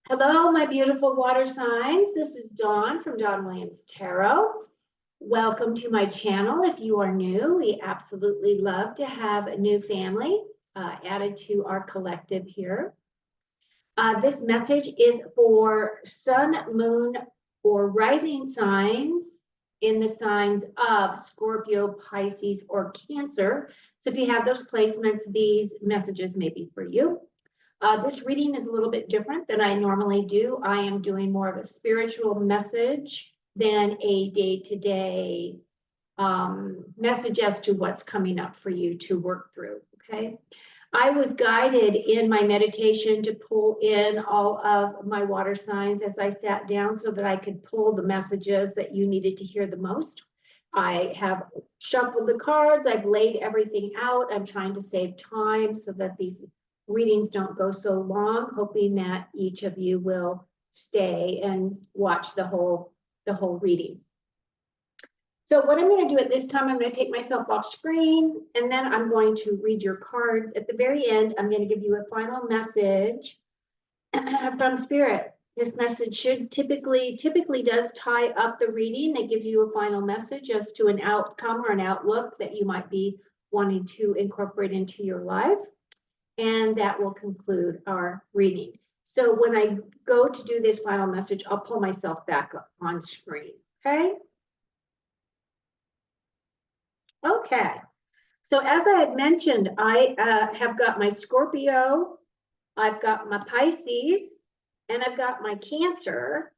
Hello, my beautiful water signs. This is Dawn from Dawn Williams Tarot. Welcome to my channel. If you are new, we absolutely love to have a new family added to our collective here. This message is for sun, moon, or rising signs in the signs of Scorpio, Pisces, or Cancer. So if you have those placements, these messages may be for you. This reading is a little bit different than I normally do. I am doing more of a spiritual message than a day-to-day message as to what's coming up for you to work through, okay? I was guided in my meditation to pull in all of my water signs as I sat down so that I could pull the messages that you needed to hear the most. I have shuffled the cards. I've laid everything out. I'm trying to save time so that these readings don't go so long, hoping that each of you will stay and watch the whole reading. So what I'm going to do at this time, I'm going to take myself off screen, and then I'm going to read your cards. At the very end, I'm going to give you a final message from Spirit. This message should typically does tie up the reading. It gives you a final message as to an outcome or an outlook that you might be wanting to incorporate into your life. And that will conclude our reading. So when I go to do this final message, I'll pull myself back up on screen, okay? Okay, so as I had mentioned, I have got my Scorpio, I've got my Pisces, and I've got my Cancer.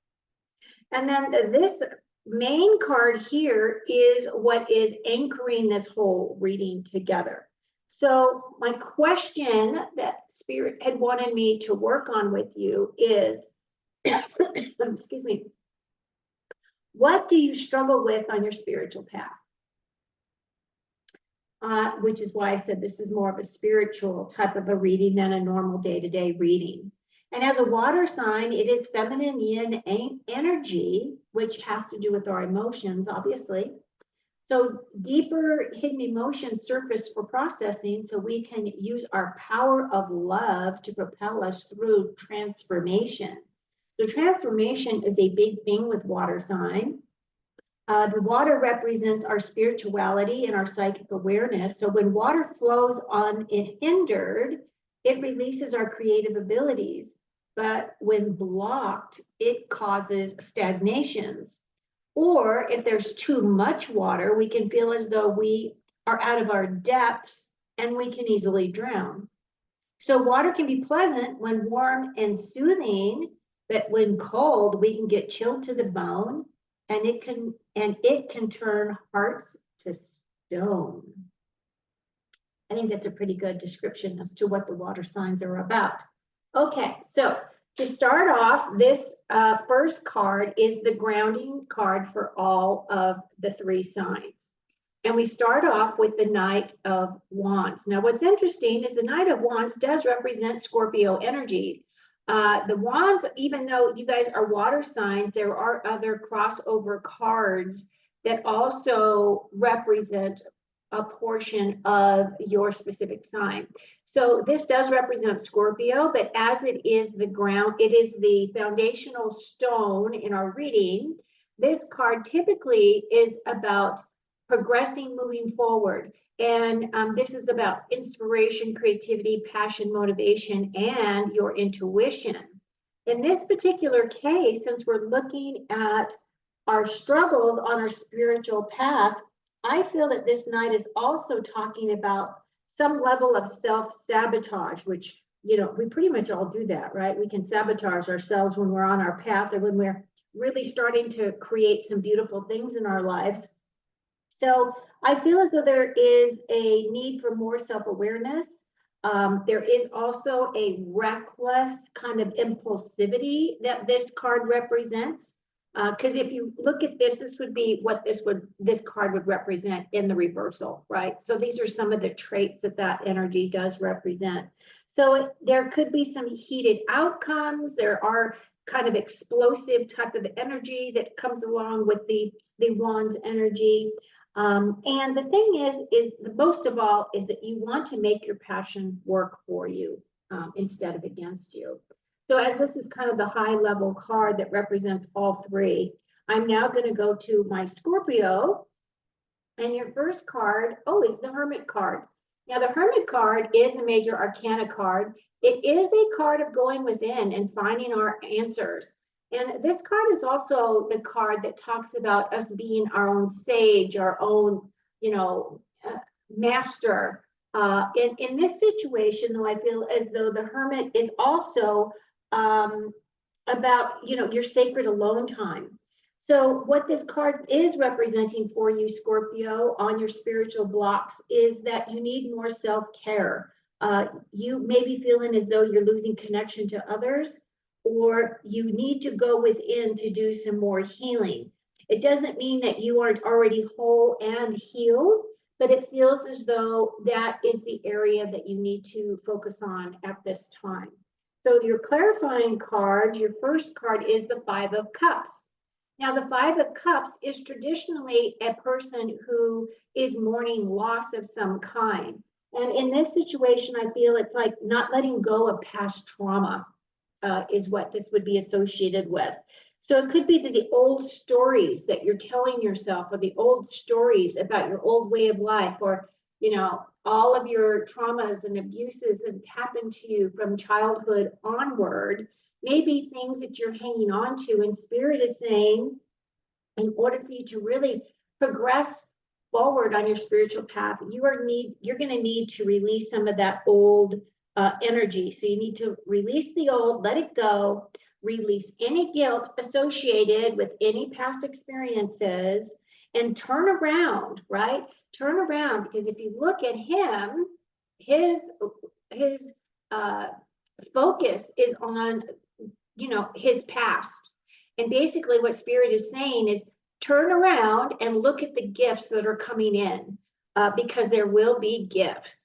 And then this main card here is what is anchoring this whole reading together. So my question that Spirit had wanted me to work on with you is, excuse me, what do you struggle with on your spiritual path? Which is why I said this is more of a spiritual type of a reading than a normal day-to-day reading. And as a water sign, it is feminine yin energy, which has to do with our emotions, obviously. So deeper hidden emotions surface for processing so we can use our power of love to propel us through transformation. So transformation is a big thing with water sign. The water represents our spirituality and our psychic awareness. So when water flows unhindered, it releases our creative abilities. But when blocked, it causes stagnations. Or if there's too much water, we can feel as though we are out of our depths and we can easily drown. So water can be pleasant when warm and soothing, but when cold, we can get chilled to the bone, and it can turn hearts to stone. I think that's a pretty good description as to what the water signs are about. Okay, so to start off, this first card is the grounding card for all of the three signs. And we start off with the Knight of Wands. Now, what's interesting is the Knight of Wands does represent Scorpio energy. The Wands, even though you guys are water signs, there are other crossover cards that also represent a portion of your specific sign. So this does represent Scorpio, but as it is the ground, it is the foundational stone in our reading. This card typically is about progressing, moving forward. And this is about inspiration, creativity, passion, motivation, and your intuition. In this particular case, since we're looking at our struggles on our spiritual path, I feel that this night is also talking about some level of self-sabotage, which, you know, we pretty much all do that, right? We can sabotage ourselves when we're on our path or when we're really starting to create some beautiful things in our lives. So I feel as though there is a need for more self-awareness. There is also a reckless kind of impulsivity that this card represents. Because if you look at this, this would be what this card would represent in the reversal, right? So these are some of the traits that energy does represent. So there could be some heated outcomes. There are kind of explosive type of energy that comes along with the Wands energy. And the thing is most of all is that you want to make your passion work for you instead of against you. So as this is kind of the high level card that represents all three, I'm now going to go to my Scorpio. And your first card, oh, is the Hermit card. Now, the Hermit card is a major arcana card. It is a card of going within and finding our answers. And this card is also the card that talks about us being our own sage, our own, master. In this situation, though, I feel as though the Hermit is also about, your sacred alone time. So what this card is representing for you, Scorpio, on your spiritual blocks is that you need more self-care. You may be feeling as though you're losing connection to others, or you need to go within to do some more healing. It doesn't mean that you aren't already whole and healed, but it feels as though that is the area that you need to focus on at this time. So your clarifying card, your first card is the Five of Cups. Now, the Five of Cups is traditionally a person who is mourning loss of some kind. And in this situation, I feel it's like not letting go of past trauma is what this would be associated with. So it could be that the old stories that you're telling yourself, or the old stories about your old way of life, or, all of your traumas and abuses that happened to you from childhood onward, maybe things that you're hanging on to, and Spirit is saying, in order for you to really progress forward on your spiritual path, you're going to need to release some of that old energy. So you need to release the old, let it go, release any guilt associated with any past experiences, and turn around, right? Turn around, because if you look at him, his focus is on his past. And basically what Spirit is saying is turn around and look at the gifts that are coming in, because there will be gifts.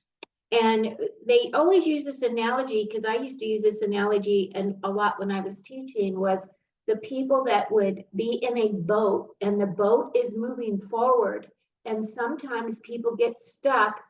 And they always use this analogy, because I used to use this analogy and a lot when I was teaching, was the people that would be in a boat and the boat is moving forward. And sometimes people get stuck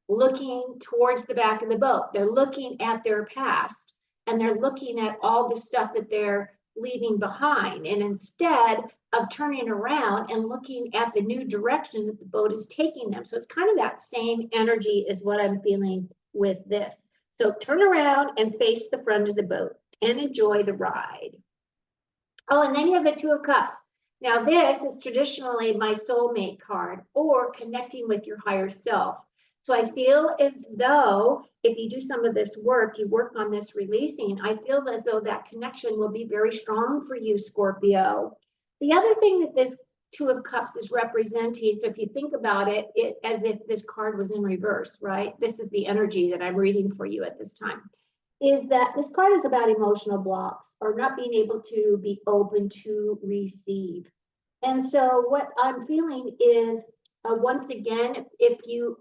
looking towards the back of the boat. They're looking at their past, and they're looking at all the stuff that they're leaving behind. And instead of turning around and looking at the new direction that the boat is taking them. So it's kind of that same energy is what I'm feeling with this. So turn around and face the front of the boat and enjoy the ride. Oh, and then you have the Two of Cups. Now this is traditionally my soulmate card, or connecting with your higher self. So I feel as though if you do some of this work, you work on this releasing, I feel as though that connection will be very strong for you, Scorpio. The other thing that this Two of Cups is representing, so if you think about it, as if this card was in reverse, right? This is the energy that I'm reading for you at this time, is that this card is about emotional blocks, or not being able to be open to receive. And so what I'm feeling is, once again, if you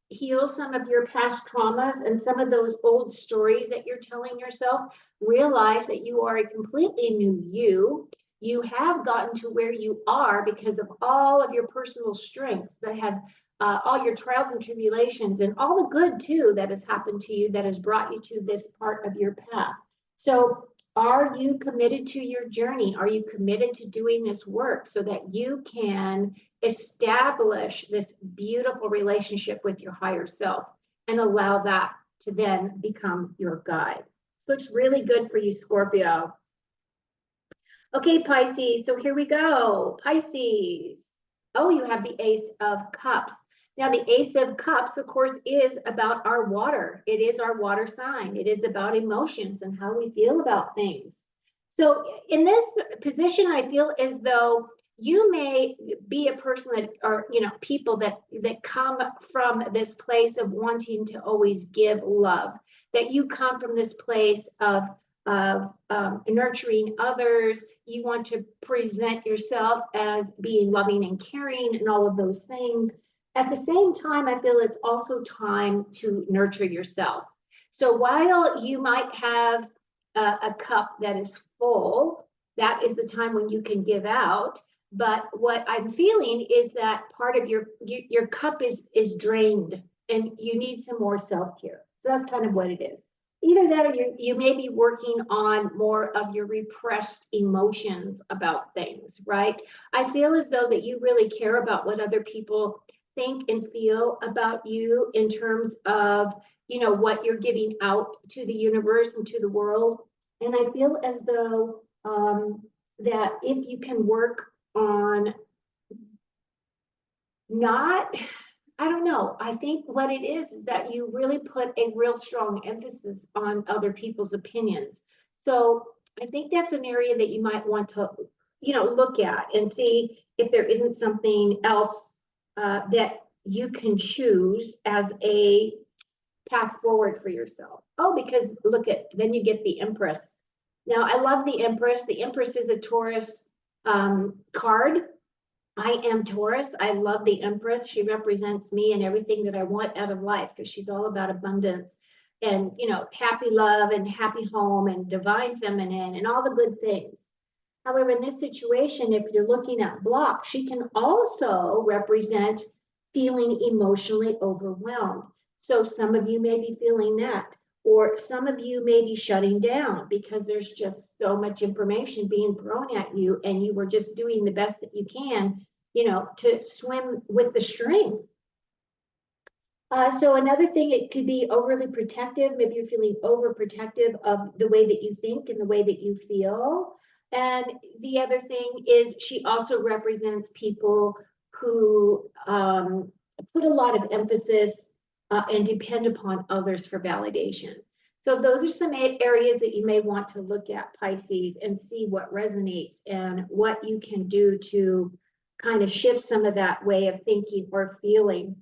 heal some of your past traumas and some of those old stories that you're telling yourself, realize that you are a completely new you. You have gotten to where you are because of all of your personal strengths that have all your trials and tribulations, and all the good too that has happened to you that has brought you to this part of your path. So are you committed to your journey? Are you committed to doing this work so that you can establish this beautiful relationship with your higher self and allow that to then become your guide? So it's really good for you, Scorpio. Okay, Pisces, so here we go. Pisces. Oh, you have the Ace of Cups. Now, the Ace of Cups, of course, is about our water. It is our water sign. It is about emotions and how we feel about things. So in this position, I feel as though you may be a person that, or people that come from this place of wanting to always give love, that you come from this place of nurturing others. You want to present yourself as being loving and caring and all of those things. At the same time, I feel it's also time to nurture yourself. So while you might have a cup that is full, that is the time when you can give out. But what I'm feeling is that part of your cup is drained, and you need some more self-care. So that's kind of what it is. Either that or you may be working on more of your repressed emotions about things, right? I feel as though that you really care about what other people think and feel about you in terms of, what you're giving out to the universe and to the world. And I feel as though that if you can work on not, I don't know. I think what it is that you really put a real strong emphasis on other people's opinions. So I think that's an area that you might want to, look at and see if there isn't something else that you can choose as a path forward for yourself. Oh, because look at, then you get the Empress. Now, I love the Empress. The Empress is a Taurus card. I am Taurus. I love the Empress. She represents me and everything that I want out of life because she's all about abundance and, happy love and happy home and divine feminine and all the good things. However, in this situation, if you're looking at block, she can also represent feeling emotionally overwhelmed. So some of you may be feeling that, or some of you may be shutting down because there's just so much information being thrown at you and you were just doing the best that you can, to swim with the stream. So another thing, it could be overly protective. Maybe you're feeling overprotective of the way that you think and the way that you feel. And the other thing is she also represents people who put a lot of emphasis and depend upon others for validation. So those are some areas that you may want to look at, Pisces, and see what resonates and what you can do to kind of shift some of that way of thinking or feeling.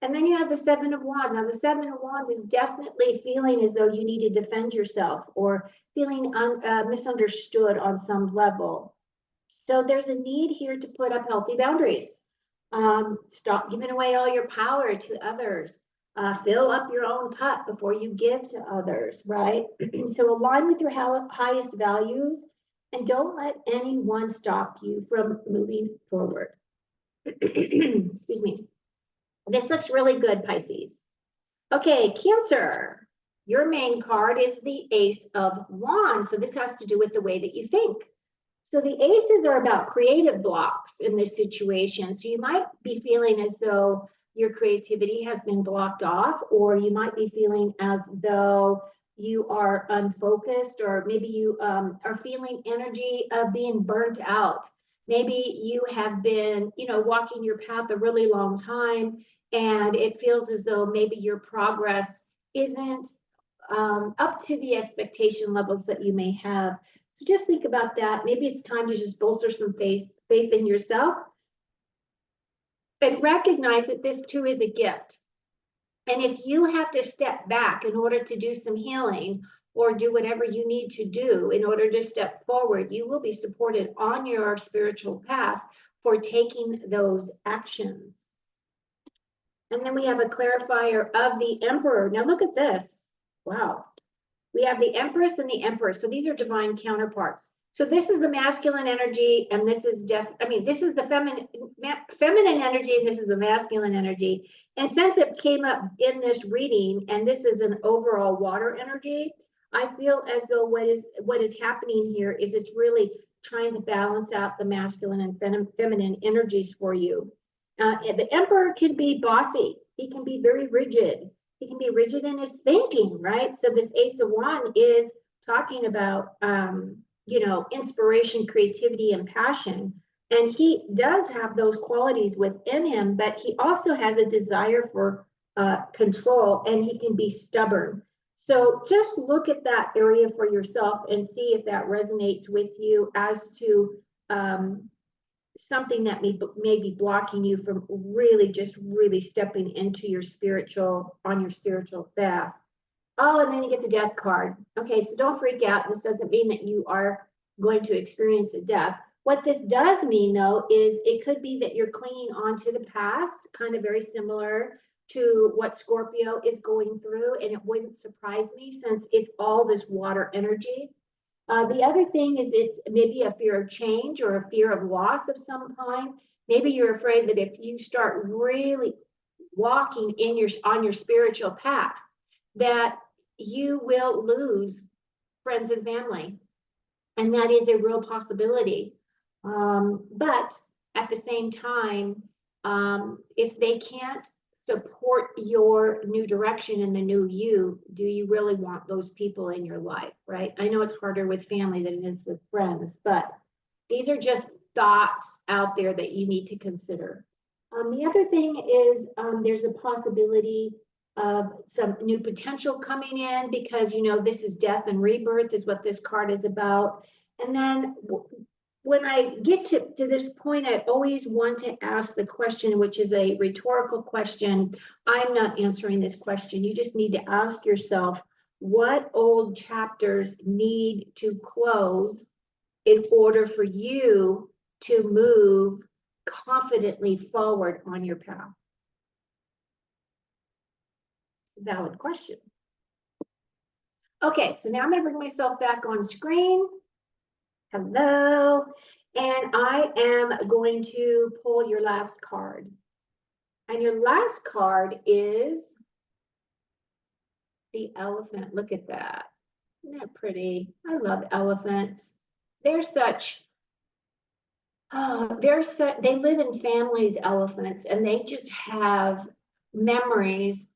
And then you have the Seven of Wands. Now, the Seven of Wands is definitely feeling as though you need to defend yourself or feeling misunderstood on some level. So there's a need here to put up healthy boundaries. Stop giving away all your power to others. Fill up your own cup before you give to others, right? So align with your highest values and don't let anyone stop you from moving forward. Excuse me. This looks really good, Pisces. Okay, Cancer. Your main card is the Ace of Wands. So this has to do with the way that you think. So the aces are about creative blocks in this situation. So you might be feeling as though your creativity has been blocked off, or you might be feeling as though you are unfocused, or maybe you are feeling energy of being burnt out. Maybe you have been, walking your path a really long time, and it feels as though maybe your progress isn't up to the expectation levels that you may have. So just think about that. Maybe it's time to just bolster some faith in yourself and recognize that this too is a gift. And if you have to step back in order to do some healing or do whatever you need to do in order to step forward, you will be supported on your spiritual path for taking those actions. And then we have a clarifier of the Emperor. Now look at this. Wow. We have the Empress and the Emperor. So these are divine counterparts. So this is the masculine energy, and this is this is the feminine energy, and this is the masculine energy. And since it came up in this reading, and this is an overall water energy, I feel as though what is happening here is it's really trying to balance out the masculine and feminine energies for you. The Emperor can be bossy. He can be very rigid. He can be rigid in his thinking, right? So this Ace of Wands is talking about, inspiration, creativity, and passion. And he does have those qualities within him, but he also has a desire for control, and he can be stubborn. So just look at that area for yourself and see if that resonates with you as to something that may be blocking you from really stepping into your spiritual path. Oh, and then you get the Death card. Okay, so don't freak out. This doesn't mean that you are going to experience a death. What this does mean, though, is it could be that you're clinging on to the past, kind of very similar to what Scorpio is going through, and it wouldn't surprise me since it's all this water energy. The other thing is it's maybe a fear of change or a fear of loss of some kind. Maybe you're afraid that if you start really walking on your spiritual path, that you will lose friends and family. And that is a real possibility. But at the same time, if they can't support your new direction and the new you, do you really want those people in your life, right? I know it's harder with family than it is with friends, but these are just thoughts out there that you need to consider. The other thing is there's a possibility of some new potential coming in because, you know, this is death and rebirth is what this card is about. And then when I get to this point, I always want to ask the question, which is a rhetorical question. I'm not answering this question. You just need to ask yourself, what old chapters need to close in order for you to move confidently forward on your path? Valid question. Okay, so now I'm going to bring myself back on screen. Hello. And I am going to pull your last card. And your last card is the elephant. Look at that. Isn't that pretty? I love elephants. They're such, they live in families, elephants, and they just have memories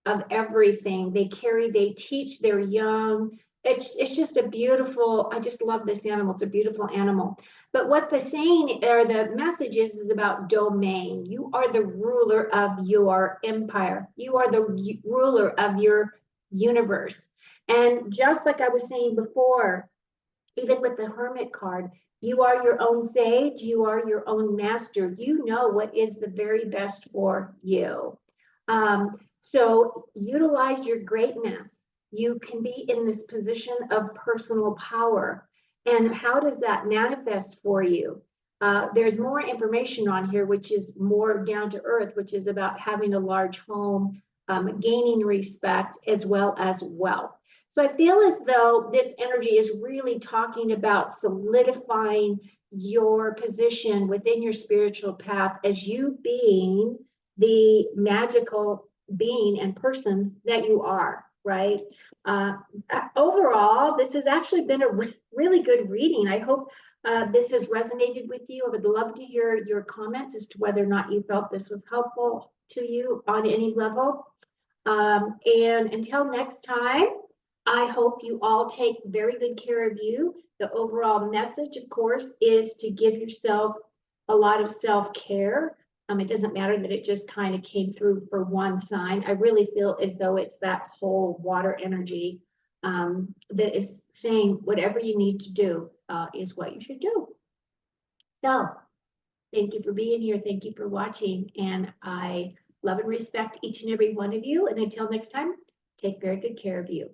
of everything. They teach their young. It's just a beautiful, I just love this animal. It's a beautiful animal. But what the saying or the message is about domain. You are the ruler of your empire. You are the ruler of your universe. And just like I was saying before, even with the Hermit card, you are your own sage. You are your own master. You know what is the very best for you. So utilize your greatness. You can be in this position of personal power. And how does that manifest for you? There's more information on here, which is more down to earth, which is about having a large home, gaining respect, as well as wealth. So I feel as though this energy is really talking about solidifying your position within your spiritual path as you being the magical being and person that you are, right? Overall, this has actually been a really good reading. I hope this has resonated with you. I would love to hear your comments as to whether or not you felt this was helpful to you on any level. And until next time, I hope you all take very good care of you. The overall message, of course, is to give yourself a lot of self-care. It doesn't matter that it just kind of came through for one sign. I really feel as though it's that whole water energy that is saying whatever you need to do is what you should do. So thank you for being here. Thank you for watching. And I love and respect each and every one of you. And until next time, take very good care of you.